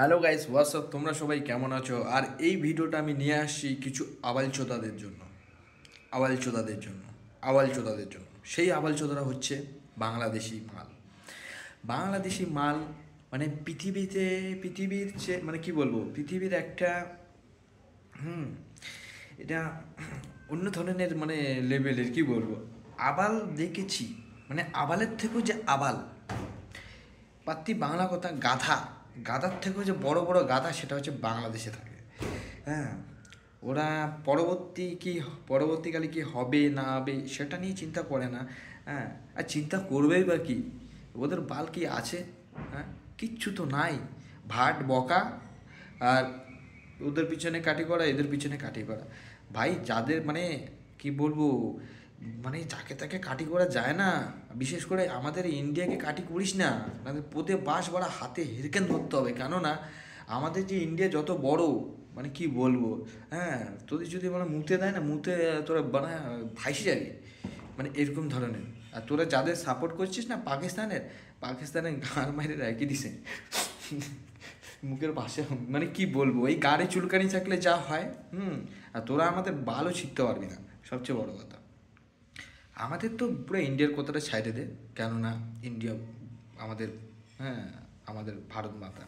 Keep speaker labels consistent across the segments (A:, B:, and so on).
A: Hello guys, WhatsApp, তোমরা সবাই কেমন আছো? আর এই ভিডিওটা আমি নিয়ে আসছি কিছু আবালচোদাদের জন্য। আবালচোদাদের জন্য আবালচোদাদের জন্য সেই আবালচোদারা হচ্ছে বাংলাদেশি মাল। বাংলাদেশি মাল মানে পৃথিবীর মানে কি বলবো, পৃথিবীর একটা এটা অন্য ধরনের মানে লেভেলের, কি বলবো, আবাল দেখেছি। মানে আবালের থেকেও যে আবাল, পাত্তি বাংলা কথা, গাধা। গাধার থেকেও যে বড় বড় গাধা, সেটা হচ্ছে বাংলাদেশে থাকে। হ্যাঁ, ওরা পরবর্তীকালে কি হবে না হবে সেটা নিয়ে চিন্তা করে না। হ্যাঁ, আর চিন্তা করবেই বা কি? ওদের বাল কি আছে? হ্যাঁ, কিচ্ছু তো নাই। ভাট বকা, আর ওদের পিছনে কাটি করা, এদের পিছনে কাটি করা। ভাই, যাদের মানে কি বলবো, মানে যাকে তাকে কাটি করা যায় না। বিশেষ করে আমাদের ইন্ডিয়াকে কাটি করিস না, মানে পোদে বাঁশ বড়া হাতে হেরকেন ধরতে হবে। কেননা আমাদের যে ইন্ডিয়া যত বড়, মানে কি বলবো, হ্যাঁ, তোদের যদি মানে মুতে দেয় না, মুতে তোরা মানে ভাইসে যাবি, মানে এরকম ধরনের। আর তোরা যাদের সাপোর্ট করছিস না, পাকিস্তানের গাঁর মাইরে রেখে দিছে মুখের পাশে। মানে কি বলবো, এই গাড়ি চুলকানি থাকলে যা হয়। আর তোরা আমাদের ভালো শিখতে পারবি না, সবচেয়ে বড় কথা। আমাদের তো পুরো ইন্ডিয়ার কথাটা ছাইড়ে দে। কেননা ইন্ডিয়া আমাদের, হ্যাঁ, আমাদের ভারত মাতা,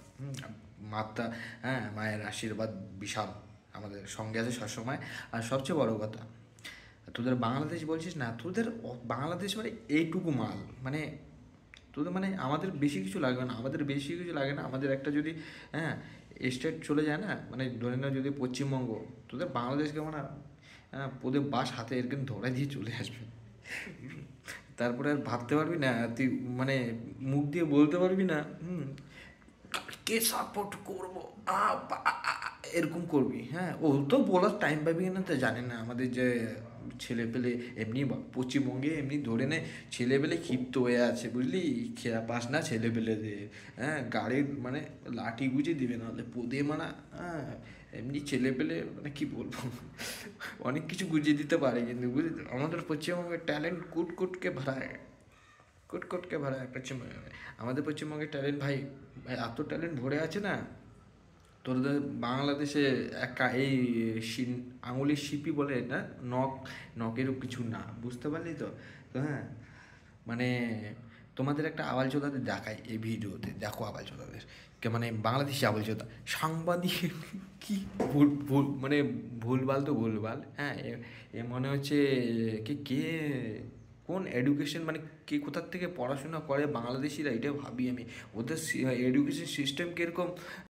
A: মাতা, হ্যাঁ, মায়ের আশীর্বাদ বিশাল আমাদের সঙ্গে আছে সবসময়। আর সবচেয়ে বড় কথা, তোদের বাংলাদেশ বলছিস না, তোদের বাংলাদেশ মানে এইটুকু মাল, মানে তোদের মানে আমাদের বেশি কিছু লাগবে না, আমাদের একটা যদি, হ্যাঁ, স্টেট চলে যায় না, মানে ধরে নাও যদি পশ্চিমবঙ্গ, তোদের বাংলাদেশকে মানে, হ্যাঁ, ওদের বাস হাতে এরকম ধরে দিয়ে চলে আসবে। তারপরে আর ভাবতে পারবি না তুই, মানে মুখ দিয়ে বলতে পারবি না কে সাপোর্ট করবো, এরকম করবি। হ্যাঁ, ও তো বলার টাইম পাবি না, তো জানে না আমাদের যে ছেলে পেলে এমনি পশ্চিমবঙ্গে এমনি ধরে নে, ছেলে পেলে ক্ষিপ্ত হয়ে আছে, বুঝলি, খেয়া পাস না ছেলে পেলে দিয়ে। হ্যাঁ, গাড়ির মানে লাঠি গুঁজে দিবে, নাহলে পোদে মানা। হ্যাঁ, এমনি ছেলে পেলে মানে কি বলবো, অনেক কিছু গুঁজিয়ে দিতে পারে, কিন্তু বুঝলি তো, আমাদের পশ্চিমবঙ্গের ট্যালেন্ট কুটকুটকে ভরায়, কুটকুটকে ভরায় পশ্চিমবঙ্গে। আমাদের পশ্চিমবঙ্গের ট্যালেন্ট ভাই, ভাই এত ট্যালেন্ট ভরে আছে না। তোদের বাংলাদেশে একা এই আঙুলের শিপি বলে না, নখ, নখেরও কিছু না, বুঝতে পারলি তো? তো হ্যাঁ, মানে তোমাদের একটা আবাল চোদাদের দেখায় এই ভিডিওতে, দেখো আবাল চোদাদের কে, মানে বাংলাদেশি আবাল চোদা সাংবাদিক কি ভুল ভুল মানে ভুলভাল তো ভুলভাল। হ্যাঁ, এ মনে হচ্ছে কে কে কোন এডুকেশন, মানে কে কোথার থেকে পড়াশোনা করে বাংলাদেশিরা, এটা ভাবি আমি। ওদের এডুকেশন সিস্টেম কীরকম,